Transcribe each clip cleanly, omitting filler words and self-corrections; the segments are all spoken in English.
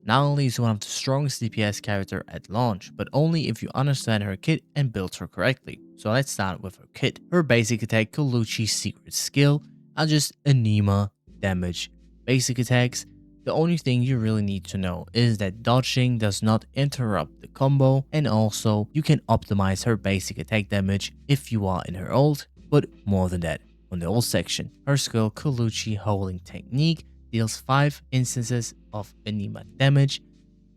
Nanally is one of the strongest DPS character at launch, but only if you understand her kit and build her correctly. So let's start with her kit. Her basic attack, Colucci's secret skill, are just anima damage basic attacks. The only thing you really need to know is that dodging does not interrupt the combo, and also you can optimize her basic attack damage if you are in her ult, but more than that. On the ult section, her skill Colucci Holding Technique deals 5 instances of anima damage,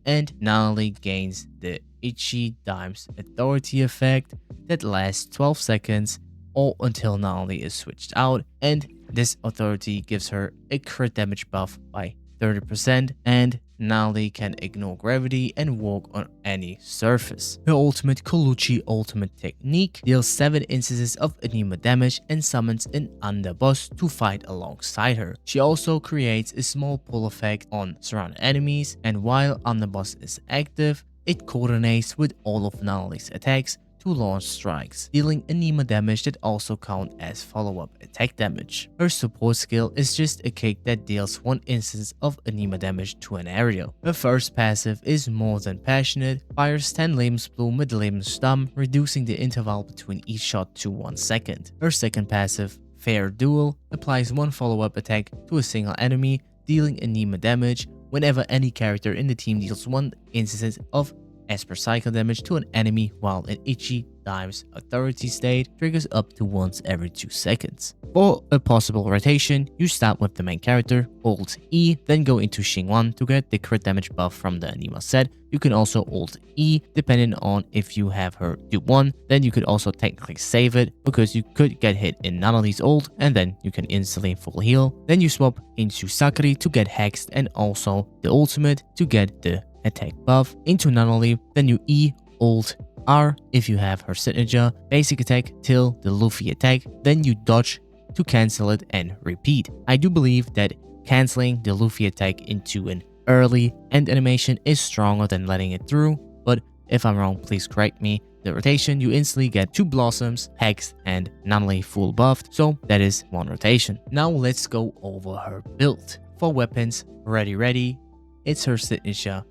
and Nanally gains the Itchy Dimes authority effect that lasts 12 seconds or until Nanally is switched out, and this authority gives her a crit damage buff by 30%, and Nanally can ignore gravity and walk on any surface. Her ultimate, Colucci Ultimate Technique, deals 7 instances of anima damage and summons an underboss to fight alongside her. She also creates a small pull effect on surrounding enemies, and while underboss is active, it coordinates with all of Nanally's attacks to launch strikes, dealing anima damage that also count as follow-up attack damage. Her support skill is just a kick that deals 1 instance of anima damage to an area. Her first passive is More Than Passionate, fires 10 Lebensblume with Lebensstamm, reducing the interval between each shot to 1 second. Her second passive, Fair Duel, applies 1 follow-up attack to a single enemy, dealing anima damage whenever any character in the team deals 1 instance of Esper Cycle damage to an enemy, while an Itchy Dimes authority state triggers up to once every 2 seconds. For a possible rotation, you start with the main character, Alt E, then go into Xingwan to get the crit damage buff from the anima set. You can also Alt E depending on if you have her Dupe 1, then you could also technically save it because you could get hit in Nanally's ult and then you can instantly full heal. Then you swap into Sakari to get Hexed and also the ultimate to get the attack buff into Nanally, then you E, Alt, R if you have her signature, basic attack till the Luffy attack, then you dodge to cancel it and repeat. I do believe that cancelling the Luffy attack into an early end animation is stronger than letting it through, but if I'm wrong, please correct me. The rotation, you instantly get 2 Blossoms, Hex, and Nanally full buffed, so that is 1 rotation. Now let's go over her build. For weapons, ready, it's her signature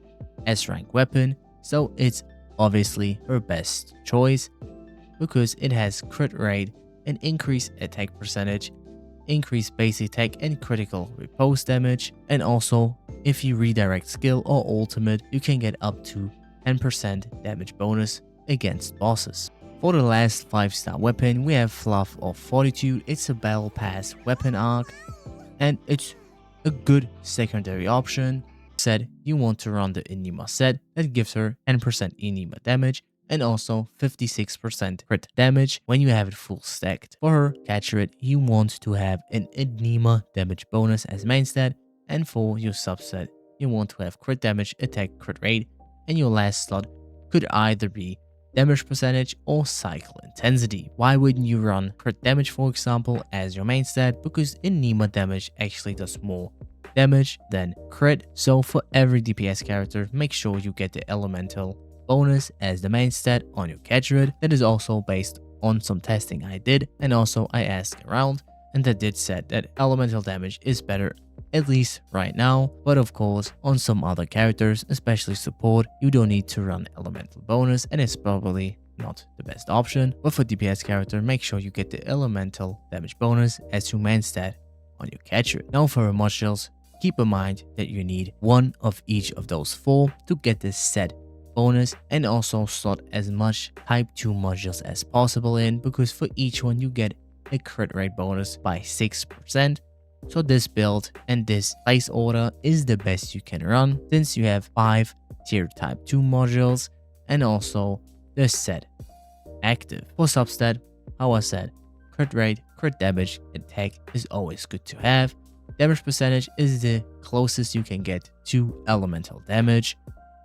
S-rank weapon, so it's obviously her best choice because it has crit rate, an increased attack percentage, increased basic attack and critical riposte damage, and also if you redirect skill or ultimate, you can get up to 10% damage bonus against bosses. For the last 5-star weapon, we have Fluff of Fortitude. It's a battle pass weapon arc, and it's a good secondary option. Said you want to run the anima set that gives her 10% anima damage and also 56% crit damage when you have it full stacked. For her catcher it, you want to have an anima damage bonus as main stat, and for your subset you want to have crit damage, attack, crit rate, and your last slot could either be damage percentage or cycle intensity. Why wouldn't you run crit damage for example as your main stat? Because anima damage actually does more damage than crit, so for every DPS character make sure you get the elemental bonus as the main stat on your catcher. That is also based on some testing I did, and also I asked around, and that did said that elemental damage is better at least right now, but of course on some other characters, especially support, you don't need to run elemental bonus and it's probably not the best option. But for DPS character, make sure you get the elemental damage bonus as your main stat on your catcher. Now for her modules, keep in mind that you need 1 of each of those 4 to get this set bonus, and also slot as much type 2 modules as possible in, because for each one you get a crit rate bonus by 6%. So this build and this place order is the best you can run since you have 5 tier type 2 modules and also the set active. For substat, how I said, crit rate, crit damage, attack is always good to have. Damage percentage is the closest you can get to elemental damage,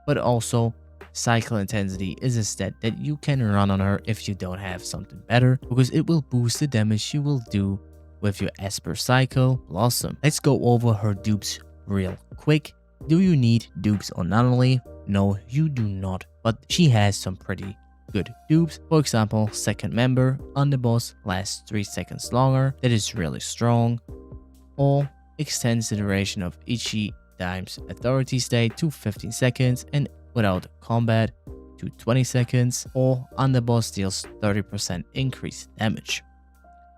but also cycle intensity is a stat that you can run on her if you don't have something better, because it will boost the damage you will do with your Esper Cycle Blossom. Let's go over her dupes real quick. Do you need dupes on Nanally? No, you do not, but she has some pretty good dupes. For example, second member, underboss lasts 3 seconds longer, that is really strong, or extends the duration of Itchy times authority state to 15 seconds and without combat to 20 seconds, or underboss deals 30% increased damage.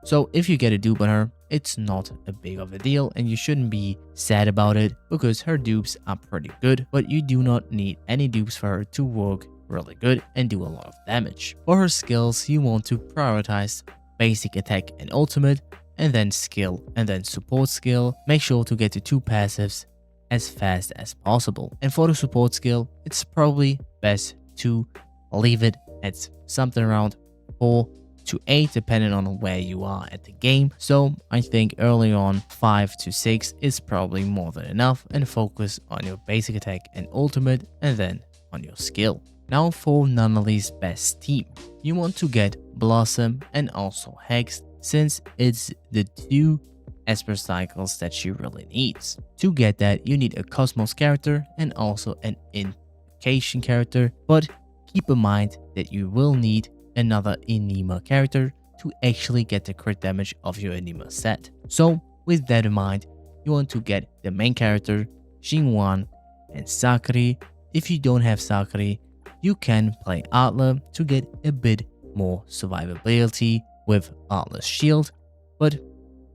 So if you get a dupe on her, it's not a big of a deal and you shouldn't be sad about it because her dupes are pretty good, but you do not need any dupes for her to work really good and do a lot of damage. For her skills, you want to prioritize basic attack and ultimate, and then skill and then support skill. Make sure to get to 2 passives as fast as possible. And for the support skill, it's probably best to leave it at something around 4 to 8 depending on where you are at the game. So I think early on 5 to 6 is probably more than enough, and focus on your basic attack and ultimate and then on your skill. Now for Nanally's best team. You want to get Blossom and also Hex, since it's the 2 Esper cycles that she really needs. To get that, you need a Cosmos character and also an Invocation character, but keep in mind that you will need another Anima character to actually get the crit damage of your Anima set. So with that in mind, you want to get the main character, Xingwan and Sakura. If you don't have Sakura, you can play Atla to get a bit more survivability with Atla's shield, but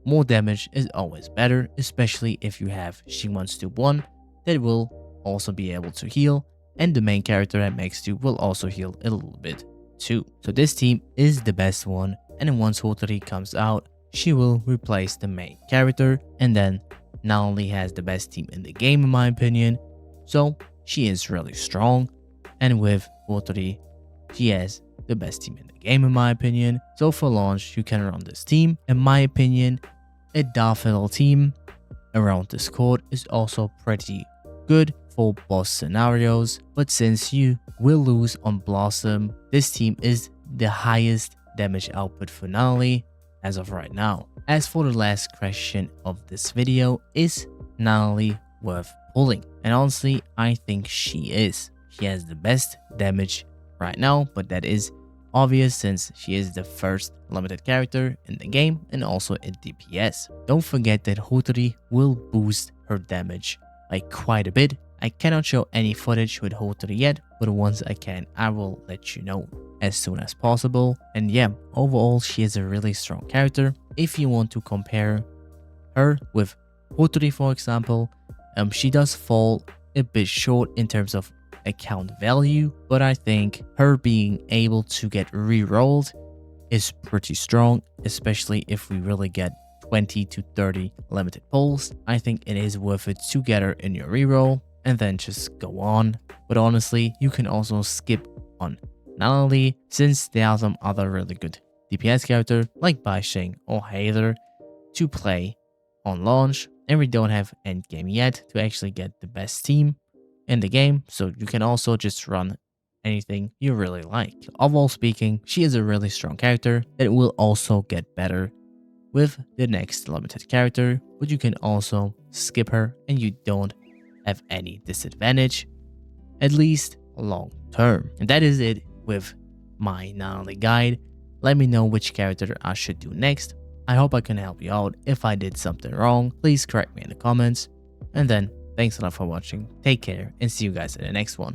more damage is always better, especially if you have Xingwan's Dupe 1 that will also be able to heal, and the main character at max 2 will also heal a little bit too. So this team is the best one, and once Hotori comes out, she will replace the main character, and then Nanally has the best team in the game in my opinion, so she is really strong, and with Hotori, she has the best team in the game in my opinion. So for launch, you can run this team. In my opinion, a Darfidel team around this court is also pretty good for boss scenarios, but since you will lose on Blossom, this team is the highest damage output for Nanally as of right now. As for the last question of this video, is Nanally worth pulling? And honestly, I think she is. She has the best damage right now, but that is obvious since she is the first limited character in the game and also in DPS. Don't forget that Hotori will boost her damage like quite a bit. I cannot show any footage with Hotori yet, but once I can, I will let you know as soon as possible. And yeah, overall, she is a really strong character. If you want to compare her with Hotori, for example, she does fall a bit short in terms of account value, but I think her being able to get re-rolled is pretty strong, especially if we really get 20 to 30 limited pulls. I think it is worth it to get her in your reroll and then just go on. But honestly, you can also skip on Nanally since there are some other really good DPS character like Baixing or Haler to play on launch, and we don't have endgame yet to actually get the best team in the game, so you can also just run anything you really like. Overall speaking, she is a really strong character that will also get better with the next limited character, but you can also skip her and you don't have any disadvantage, at least long term. And that is it with my Nanally guide. Let me know which character I should do next. I hope I can help you out. If I did something wrong, please correct me in the comments. And then thanks a lot for watching, take care, and see you guys in the next one.